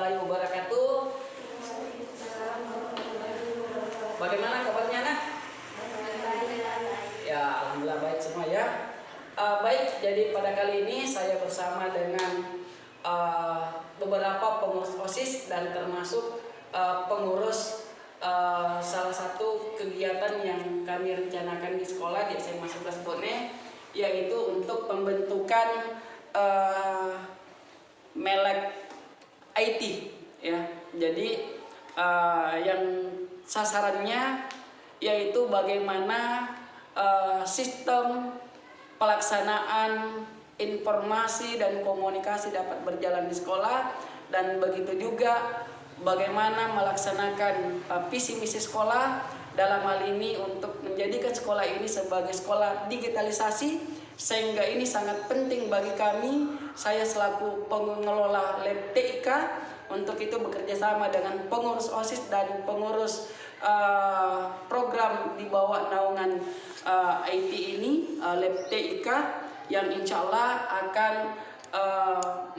warahmatullahi wabarakatuh. Bagaimana kabarnya anak? Ya, alhamdulillah baik semua ya. Baik, jadi pada kali ini saya bersama dengan beberapa pengurus OSIS dan termasuk pengurus salah satu kegiatan yang kami rencanakan di sekolah di SMA 11 Bone, yaitu untuk pembentukan melek IT ya. Jadi yang sasarannya yaitu bagaimana sistem pelaksanaan informasi dan komunikasi dapat berjalan di sekolah, dan begitu juga bagaimana melaksanakan visi misi sekolah dalam hal ini untuk menjadikan sekolah ini sebagai sekolah digitalisasi, sehingga ini sangat penting bagi kami. Saya selaku pengelola lab TIK untuk itu bekerja sama dengan pengurus OSIS dan pengurus program di bawah naungan IT ini, lab TIK, yang insya Allah akan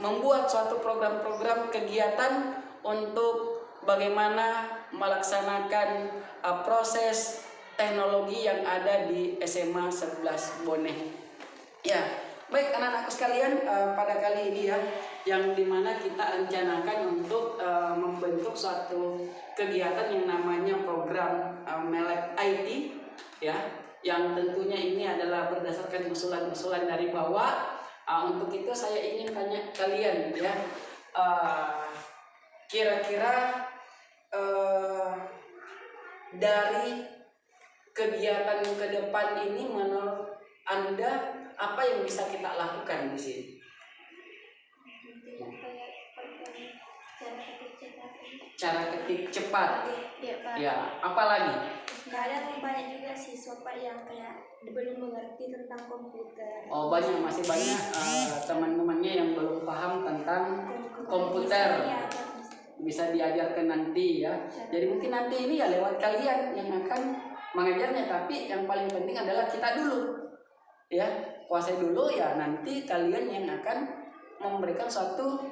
membuat suatu program-program kegiatan untuk bagaimana melaksanakan proses teknologi yang ada di SMA 11 Bone. Ya, baik anak-anakku sekalian, pada kali ini ya, yang dimana kita rencanakan untuk membentuk suatu kegiatan yang namanya program melek IT ya, yang tentunya ini adalah berdasarkan usulan-usulan dari bawah. Untuk itu saya ingin tanya kalian ya, kira-kira dari kegiatan ke depan ini menurut Anda apa yang bisa kita lakukan di sini? Cara ketik cepat. Ya, apa lagi? Kadang banyak juga siswa Pak yang kayak belum mengerti tentang komputer. Oh, masih banyak teman-temannya yang belum paham tentang komputer. Bisa diajarkan nanti ya. Jadi mungkin nanti ini ya lewat kalian yang akan mengajarnya, tapi yang paling penting adalah kita dulu. Ya, kuasai dulu ya, nanti kalian yang akan memberikan suatu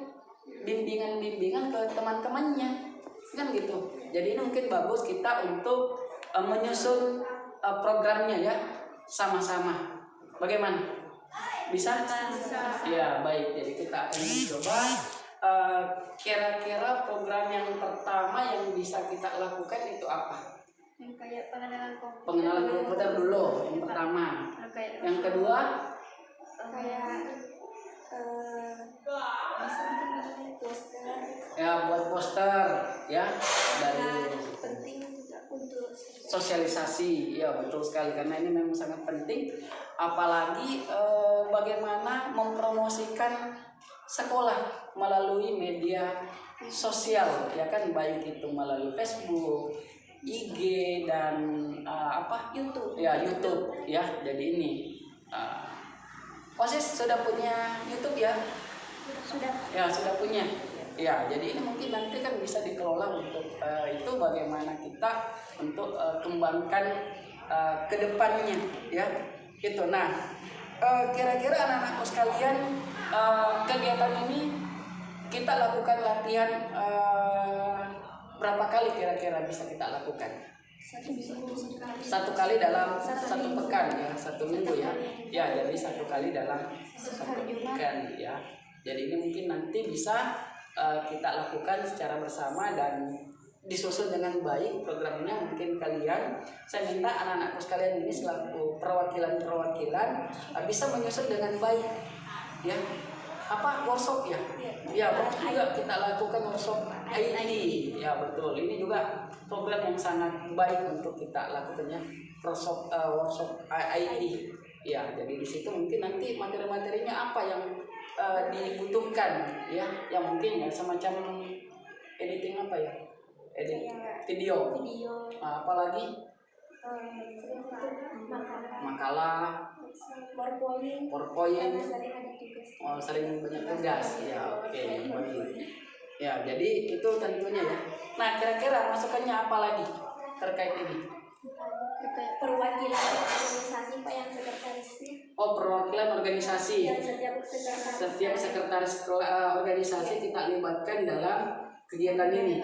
bimbingan ke teman-temannya. Kan gitu. Jadi ini mungkin bagus kita untuk menyusun programnya ya sama-sama. Bagaimana? Bisa? Ya, baik. Jadi kita akan mencoba. Kira-kira program yang pertama yang bisa kita lakukan itu apa? Yang kayak pengenalan komputer. Pengenalan komputer dulu yang pertama. Yang kedua? Kayak poster. Ya, buat poster ya, dari penting juga untuk sosialisasi. Ya, betul sekali, karena ini memang sangat penting, apalagi bagaimana mempromosikan sekolah melalui media sosial ya kan, baik itu melalui Facebook, IG, dan YouTube ya. Jadi ini OSIS sudah punya YouTube ya? Sudah punya. Ya, jadi ini mungkin nanti kan bisa dikelola untuk itu bagaimana kita untuk kembangkan ke depannya ya. Itu. Nah, kira-kira anak-anakku sekalian, kegiatan ini kita lakukan latihan berapa kali kira-kira bisa kita lakukan? Satu kali dalam satu pekan ya, satu minggu ya. Ya, jadi satu kali dalam satu pekan ya. Jadi ini mungkin nanti bisa kita lakukan secara bersama dan disusun dengan baik programnya. Mungkin kalian, saya minta anak-anakku sekalian ini selaku perwakilan bisa menyusun dengan baik ya. Workshop ya? Ya, juga kita lakukan workshop IT ya, betul. Ini juga program yang sangat baik untuk kita lakukannya, workshop IT ya. Jadi di situ mungkin nanti materi-materinya apa yang dibutuhkan ya, yang mungkin ya semacam editing apa ya, edit video. Apalagi makalah, PowerPoint. Sering banyak tugas ya. Oke, baik ya. Jadi itu tentunya ya. Nah, kira-kira masukannya apa lagi terkait ini? Perwakilan organisasi Pak, yang sekretaris. Oh, perwakilan organisasi. Dan setiap sekretaris organisasi kita libatkan dalam kegiatan ini.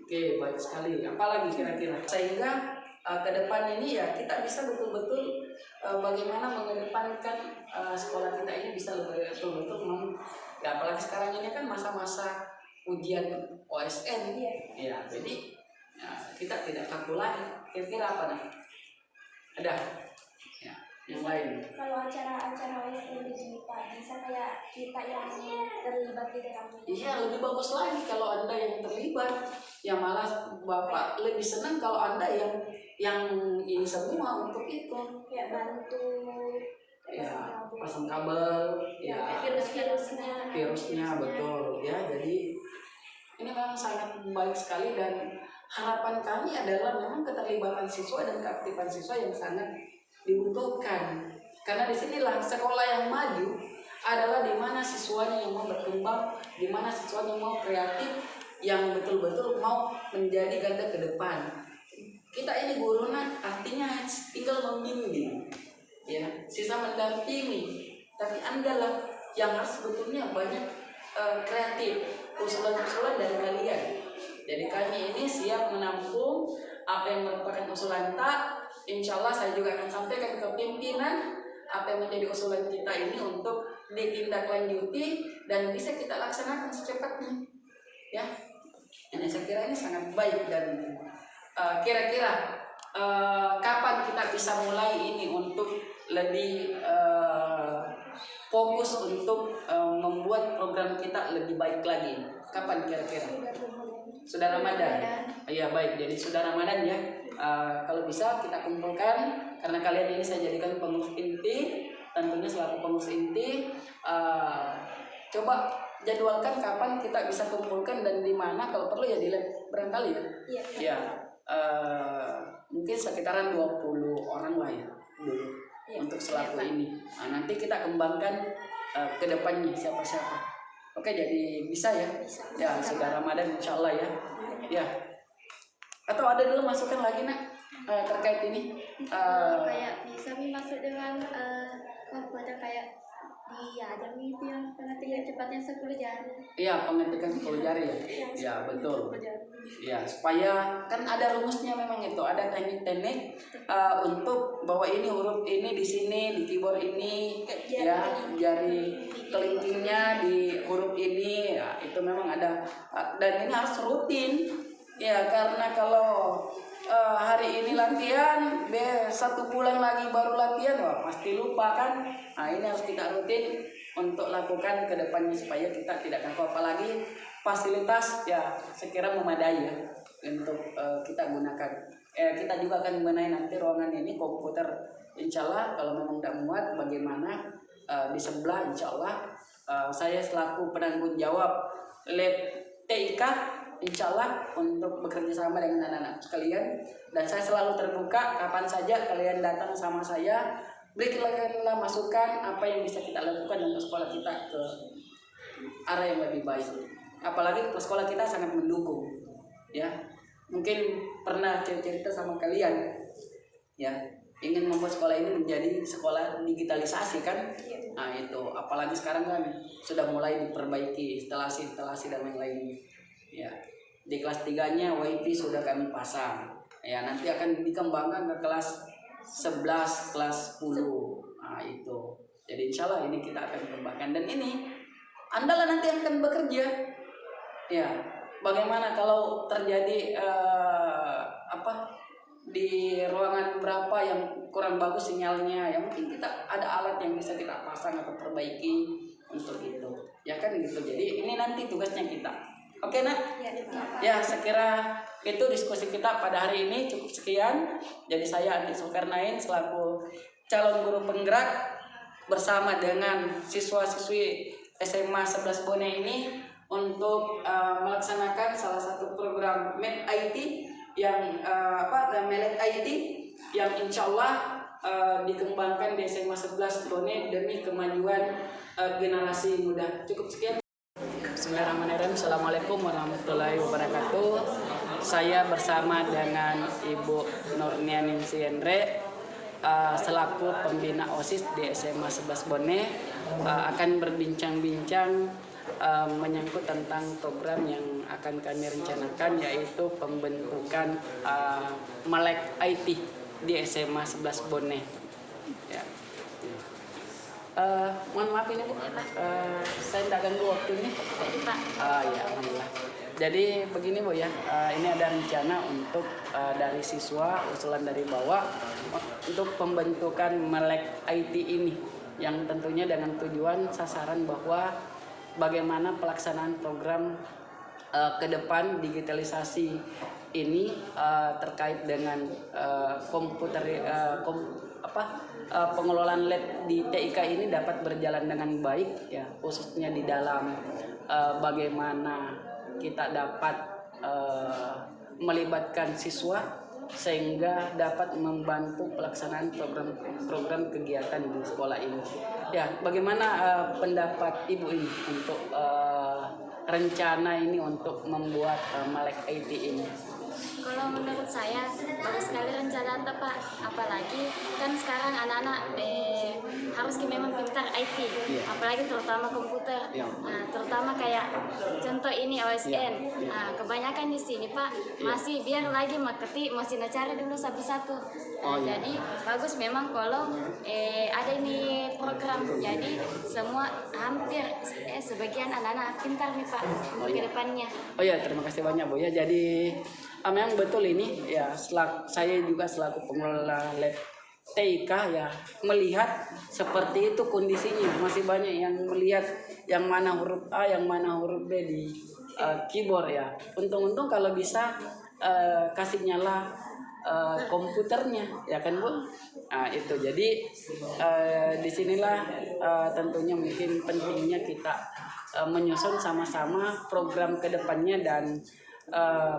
Oke, baik sekali. Apalagi kira-kira sehingga ke depan ini ya kita bisa betul-betul bagaimana mengedepankan sekolah kita ini bisa betul-betul ya, apalagi sekarang ini kan masa-masa ujian OSN ya, jadi ya, kita tidak kaku lagi. Kira-kira apa nih? Ada ya yang lain? Kalau acara-acara OSN di sini Pak, bisa kayak kita yang terlibat di dalamnya. Iya, lebih bagus lagi kalau Anda yang terlibat. Ya malah Bapak lebih senang kalau Anda yang ini semua untuk itu. Ya bantu Ya, pasang kabel, ya virusnya betul ya. Jadi ini memang sangat baik sekali dan harapan kami adalah memang keterlibatan siswa dan keaktifan siswa yang sangat dibutuhkan. Karena disinilah sekolah yang maju adalah di mana siswanya yang mau berkembang, di mana siswanya mau kreatif, yang betul-betul mau menjadi garda ke depan. Kita ini guru artinya tinggal membimbing, ya, sisa mendampingi. Tapi Anda lah yang harus sebetulnya banyak kreatif, usulan-usulan dari kalian. Jadi kami ini siap menampung apa yang merupakan usulan tak. Insya Allah saya juga akan sampaikan ke pimpinan apa yang menjadi usulan kita ini untuk ditindaklanjuti dan bisa kita laksanakan secepatnya. Ya, ini saya kira ini sangat baik dan kira-kira kapan kita bisa mulai ini untuk lebih fokus untuk membuat program kita lebih baik lagi. Kapan kira-kira? Sudah Ramadan. Iya baik. Jadi sudah Ramadan ya. Kalau bisa kita kumpulkan karena kalian ini saya jadikan pengurus inti. Tentunya selaku pengurus inti, coba jadwalkan kapan kita bisa kumpulkan dan di mana, kalau perlu ya di lab barangkali ya. Iya. Ya. Mungkin sekitaran 20 orang lah ya dulu untuk selaku ini. Nanti kita kembangkan ke depannya siapa-siapa. Oke, jadi bisa ya? Ya, sudah Ramadan insya Allah ya. Ya. Atau ada dulu masukan lagi nak terkait ini? Kayak bisa masuk dengan komputer kayak diajar itu yang pengetikan cepatnya 10 jari. Iya, pengetikan 10 jari ya. Ya, betul. Ya, supaya kan ada rumusnya memang itu, ada teknik-teknik untuk bahwa ini huruf ini di sini di keyboard ini ya, jari kelingkingnya di huruf ini ya, itu memang ada dan ini harus rutin ya, karena kalau hari ini latihan, 1 bulan lagi baru latihan, wah pasti lupa kan. Nah ini harus kita rutin untuk lakukan ke depannya supaya kita tidak kaku, apalagi fasilitas ya sekira memadai ya untuk kita gunakan. Kita juga akan benahi nanti ruangan ini komputer, insya Allah kalau memang tidak muat bagaimana di sebelah insya Allah saya selaku penanggung jawab lab TIK insya Allah untuk bekerja sama dengan anak-anak sekalian, dan saya selalu terbuka kapan saja kalian datang sama saya, berikanlah masukan apa yang bisa kita lakukan untuk sekolah kita ke arah yang lebih baik. Apalagi sekolah kita sangat mendukung ya. Mungkin pernah cerita sama kalian ya, ingin membuat sekolah ini menjadi sekolah digitalisasi kan. Nah itu apalagi sekarang kan sudah mulai diperbaiki instalasi dan lain-lainnya ya. Di kelas 3-nya WiFi sudah kami pasang ya, nanti akan dikembangkan ke kelas 11, kelas 10. Nah itu, jadi insya Allah ini kita akan kembangkan, dan ini Anda lah nanti akan bekerja ya. Bagaimana kalau terjadi di ruangan berapa yang kurang bagus sinyalnya ya, mungkin kita ada alat yang bisa kita pasang atau perbaiki untuk itu ya kan gitu. Jadi ini nanti tugasnya kita. Oke nak? Ya, sekira itu diskusi kita pada hari ini cukup sekian. Jadi saya Andi Zulkarnain selaku calon guru penggerak bersama dengan siswa-siswi SMA 11 Bone ini untuk melaksanakan salah satu program MED IT yang MED IT yang insya Allah dikembangkan di SMA 11 Bone demi kemajuan generasi muda. Cukup sekian. Bismillahirrahmanirrahim. Assalamualaikum warahmatullahi wabarakatuh. Saya bersama dengan Ibu Nurnianingsi Endre selaku pembina OSIS di SMA 11 Bone akan berbincang-bincang menyangkut tentang program yang akan kami rencanakan, yaitu pembentukan Melek IT di SMA 11 Bone. Ya. Mohon maaf ini Bu, saya tidak ganggu waktunya. Pak. Ya, alhamdulillah. Jadi begini Bu ya, ini ada rencana untuk dari siswa, usulan dari bawah untuk pembentukan Melek IT ini, yang tentunya dengan tujuan sasaran bahwa bagaimana pelaksanaan program ke depan digitalisasi ini terkait dengan pengelolaan lab di TIK ini dapat berjalan dengan baik ya, khususnya di dalam bagaimana kita dapat melibatkan siswa sehingga dapat membantu pelaksanaan program kegiatan di sekolah ini. Ya, bagaimana pendapat Ibu ini untuk rencana ini untuk membuat Melek IT ini? Kalau menurut saya bagus sekali rencana Anda Pak, apalagi kan sekarang anak-anak harus memang pintar IT, apalagi terutama komputer, nah, terutama kayak contoh ini OSN, nah, kebanyakan di sini Pak masih biar lagi masih cari dulu satu-satu, nah, jadi bagus memang kalau ada ini program, jadi semua hampir sebagian anak-anak pintar nih Pak untuk kedepannya. Oh ya, terima kasih banyak Bu ya. Jadi memang betul ini ya, saya juga selaku pengelola lab TIK ya melihat seperti itu kondisinya, masih banyak yang melihat yang mana huruf A, yang mana huruf B di keyboard ya. Untung-untung kalau bisa kasih nyala komputernya ya kan Bu. Nah itu jadi disinilah tentunya mungkin pentingnya kita menyusun sama-sama program kedepannya dan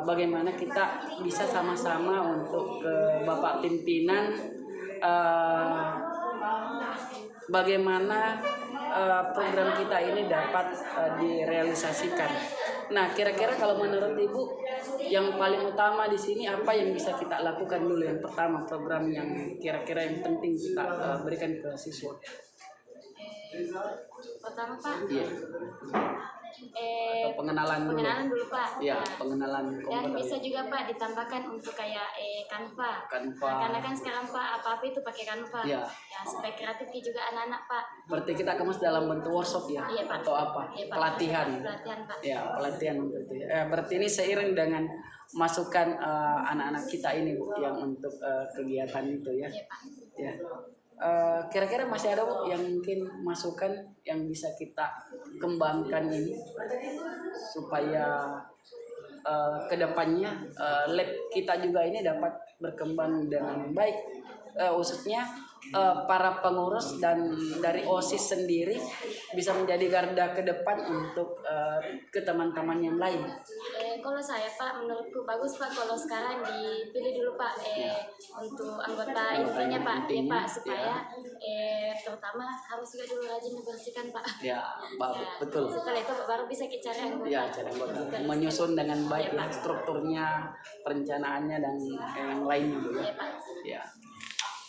bagaimana kita bisa sama-sama untuk Bapak pimpinan bagaimana program kita ini dapat direalisasikan. Nah, kira-kira kalau menurut Ibu yang paling utama di sini apa yang bisa kita lakukan dulu? Yang pertama, program yang kira-kira yang penting kita berikan ke siswa. Pertama Pak, pengenalan dulu Pak. Ya, pengenalan komputer. Dan bisa juga Pak ditambahkan untuk kayak Canva. Nah, karena kan sekarang Pak apa-apa itu pakai Canva. Ya, supaya kreatif juga anak-anak Pak. Berarti kita kemas dalam bentuk workshop ya? Iya, Pak. Atau apa? Iya, Pak. Pelatihan. Pelatihan Pak. Ya, pelatihan untuk itu. Berarti ini seiring dengan masukan anak-anak kita ini Bu yang untuk kegiatan itu ya. Iya, Pak. Ya. Kira-kira masih ada Bu yang mungkin masukan yang bisa kita kembangkan ini supaya kedepannya lab kita juga ini dapat berkembang dengan baik, khususnya para pengurus dan dari OSIS sendiri bisa menjadi garda ke depan untuk ke teman-teman yang lain. Kalau saya Pak, menurutku bagus Pak kalau sekarang dipilih dulu Pak untuk anggota intinya Pak, Pak supaya terutama harus juga dulu rajin membersihkan Pak. Ya, betul. Setelah itu baru bisa kita cari anggota. Ya, cari anggota. Menyusun dengan baik ya, strukturnya, perencanaannya dan yang lainnya Bu ya. Pak. Ya.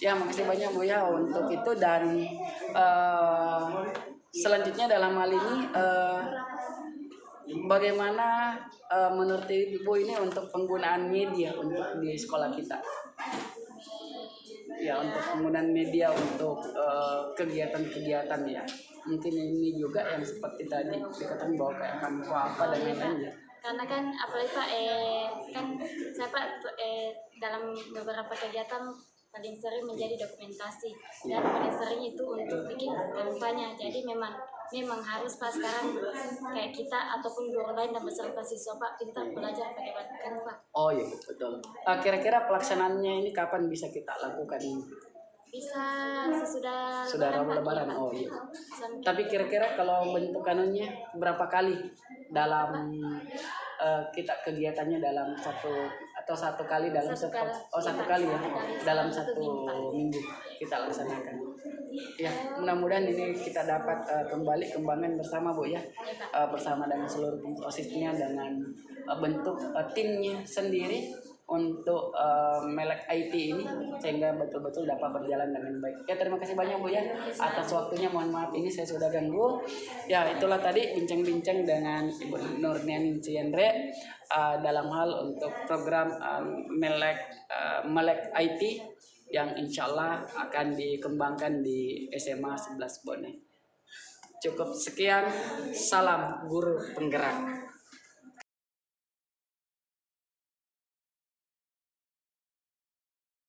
Ya, makasih banyak Bu ya untuk itu dan selanjutnya dalam hal ini bagaimana menurut Ibu ini untuk penggunaan media untuk di sekolah kita? Ya, untuk penggunaan media untuk kegiatan-kegiatan ya. Mungkin ini juga yang seperti tadi dikatakan bahwa kayak Canva apa dan lain-lain ya. Karena kan apalagi Pak kan saya Pak dalam beberapa kegiatan paling sering menjadi dokumentasi dan paling sering itu untuk bikin kampanye. Jadi memang harus Pak sekarang kayak kita ataupun guru lain dan beserta siswa Pak pintar belajar pakai Canva. Oh iya betul. Kira-kira pelaksanaannya ini kapan bisa kita lakukan ini? Bisa sesudah Lebaran. Ya, oh iya. Tapi kira-kira kalau bentuk kanunnya berapa kali dalam kita kegiatannya dalam satu kali dalam satu kali ya dalam satu minggu kita laksanakan. Ya, mudah-mudahan ini kita dapat kembali kembangkan bersama Bu ya, bersama dengan seluruh OSIS-nya dengan bentuk timnya sendiri untuk melek IT ini sehingga betul-betul dapat berjalan dengan baik. Ya, terima kasih banyak Bu ya atas waktunya. Mohon maaf ini saya sudah ganggu. Ya, itulah tadi bincang-bincang dengan Ibu Nurniani Ciendre dalam hal untuk program melek IT yang insya Allah akan dikembangkan di SMA 11 Bone. Cukup sekian, salam guru penggerak.